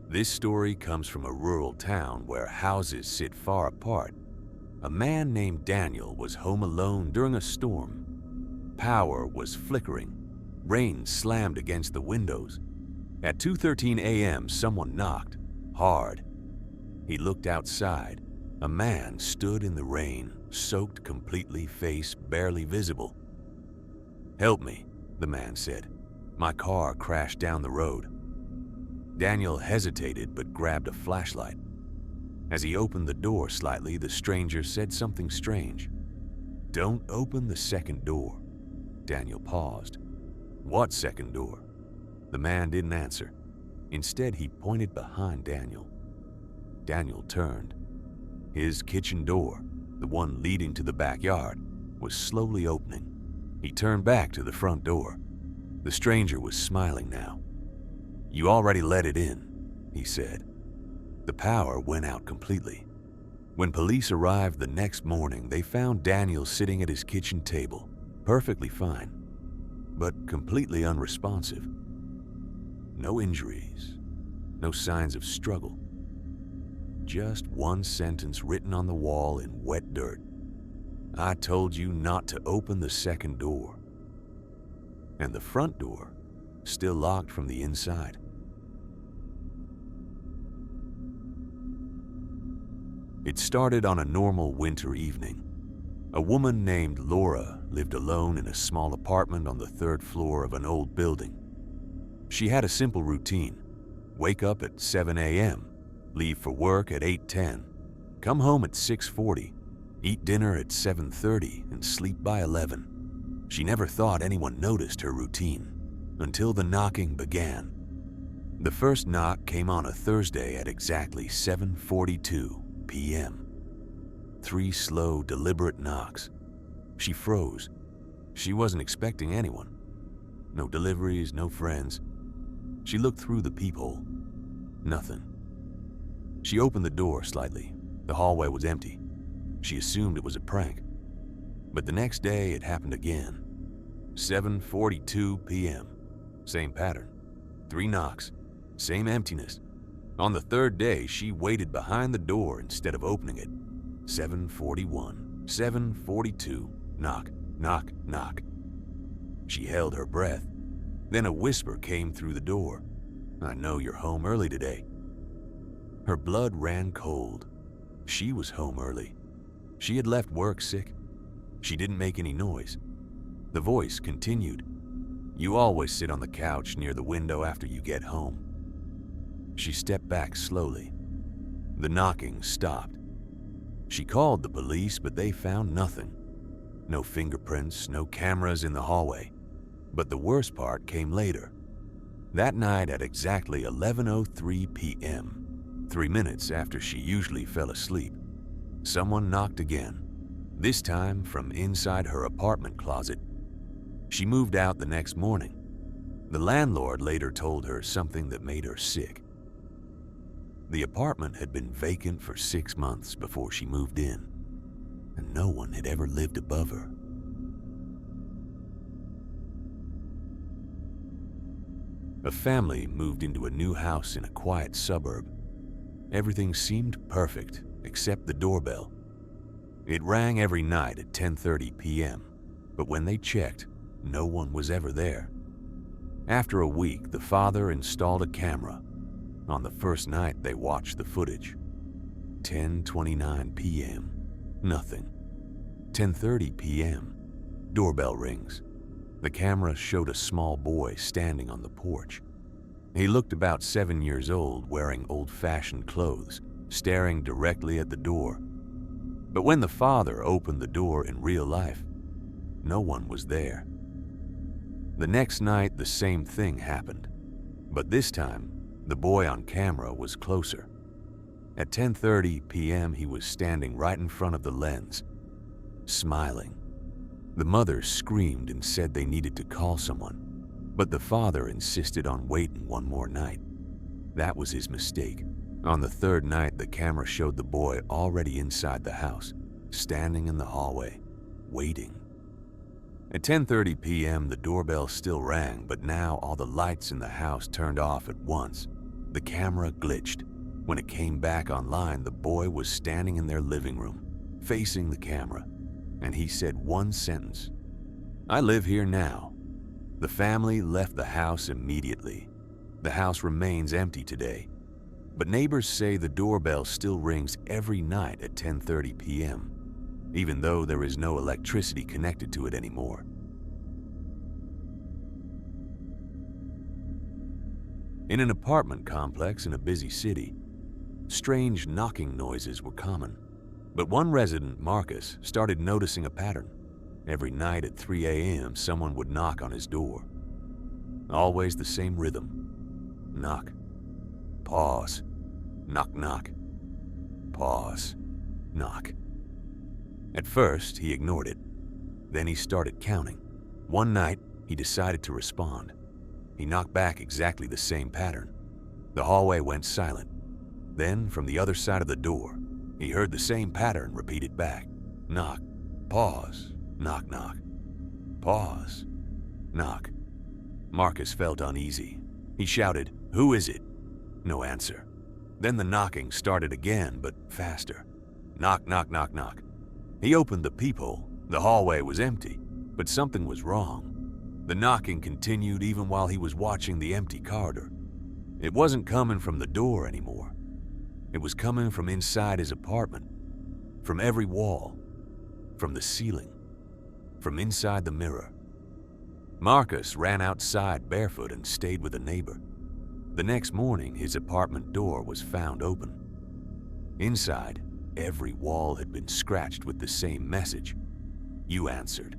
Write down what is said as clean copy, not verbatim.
This story comes from a rural town where houses sit far apart. A man named Daniel was home alone during a storm. Power was flickering. Rain slammed against the windows. At 2:13 a.m., someone knocked, hard. He looked outside. A man stood in the rain, soaked completely, face barely visible. "Help me," the man said. "My car crashed down the road." Daniel hesitated but grabbed a flashlight. As he opened the door slightly, the stranger said something strange. "Don't open the second door." Daniel paused. "What second door?" The man didn't answer. Instead, he pointed behind Daniel. Daniel turned. His kitchen door, the one leading to the backyard, was slowly opening. He turned back to the front door. The stranger was smiling now. "You already let it in," he said. The power went out completely. When police arrived the next morning, they found Daniel sitting at his kitchen table, perfectly fine, but completely unresponsive. No injuries, no signs of struggle. Just one sentence written on the wall in wet dirt. "I told you not to open the second door." And the front door, still locked from the inside. It started on a normal winter evening. A woman named Laura lived alone in a small apartment on the third floor of an old building. She had a simple routine: wake up at 7 a.m., leave for work at 8:10, come home at 6:40, eat dinner at 7:30, and sleep by 11. She never thought anyone noticed her routine until the knocking began. The first knock came on a Thursday at exactly 7:42 p.m. 3 slow, deliberate knocks. She froze. She wasn't expecting anyone. No deliveries, no friends. She looked through the peephole. Nothing. She opened the door slightly. The hallway was empty. She assumed it was a prank. But the next day it happened again. 7:42 p.m. Same pattern. 3 knocks. Same emptiness. On the third day, she waited behind the door instead of opening it. 7:41, 7:42, knock, knock, knock. She held her breath. Then a whisper came through the door. "I know you're home early today." Her blood ran cold. She was home early. She had left work sick. She didn't make any noise. The voice continued. "You always sit on the couch near the window after you get home." She stepped back slowly. The knocking stopped. She called the police, but they found nothing. No fingerprints, no cameras in the hallway. But the worst part came later. That night at exactly 11:03 p.m., 3 minutes after she usually fell asleep, someone knocked again, this time from inside her apartment closet. She moved out the next morning. The landlord later told her something that made her sick. The apartment had been vacant for 6 months before she moved in, and no one had ever lived above her. A family moved into a new house in a quiet suburb. Everything seemed perfect except the doorbell. It rang every night at 10:30 p.m., but when they checked, no one was ever there. After a week, the father installed a camera. On the first night, they watched the footage. 10:29 p.m., nothing. 10:30 p.m., doorbell rings. The camera showed a small boy standing on the porch. He looked about 7 years old, wearing old-fashioned clothes, staring directly at the door. But when the father opened the door in real life, no one was there. The next night, the same thing happened, but this time, the boy on camera was closer. At 10:30 p.m., he was standing right in front of the lens, smiling. The mother screamed and said they needed to call someone, but the father insisted on waiting one more night. That was his mistake. On the third night, the camera showed the boy already inside the house, standing in the hallway, waiting. At 10:30 p.m., the doorbell still rang, but now all the lights in the house turned off at once. The camera glitched. When it came back online, the boy was standing in their living room, facing the camera, and he said one sentence: "I live here now." The family left the house immediately. The house remains empty today, but neighbors say the doorbell still rings every night at 10:30 p.m., even though there is no electricity connected to it anymore. In an apartment complex in a busy city, strange knocking noises were common. But one resident, Marcus, started noticing a pattern. Every night at 3 a.m., someone would knock on his door. Always the same rhythm. Knock. Pause. Knock, knock. Pause. Knock. At first, he ignored it. Then he started counting. One night, he decided to respond. He knocked back exactly the same pattern. The hallway went silent. Then, from the other side of the door, he heard the same pattern repeated back. Knock. Pause. Knock, knock. Pause. Knock. Marcus felt uneasy. He shouted, "Who is it?" No answer. Then the knocking started again, but faster. Knock, knock, knock, knock. He opened the peephole. The hallway was empty, but something was wrong. The knocking continued even while he was watching the empty corridor. It wasn't coming from the door anymore. It was coming from inside his apartment, from every wall, from the ceiling, from inside the mirror. Marcus ran outside barefoot and stayed with a neighbor. The next morning, his apartment door was found open. Inside, every wall had been scratched with the same message: "You answered."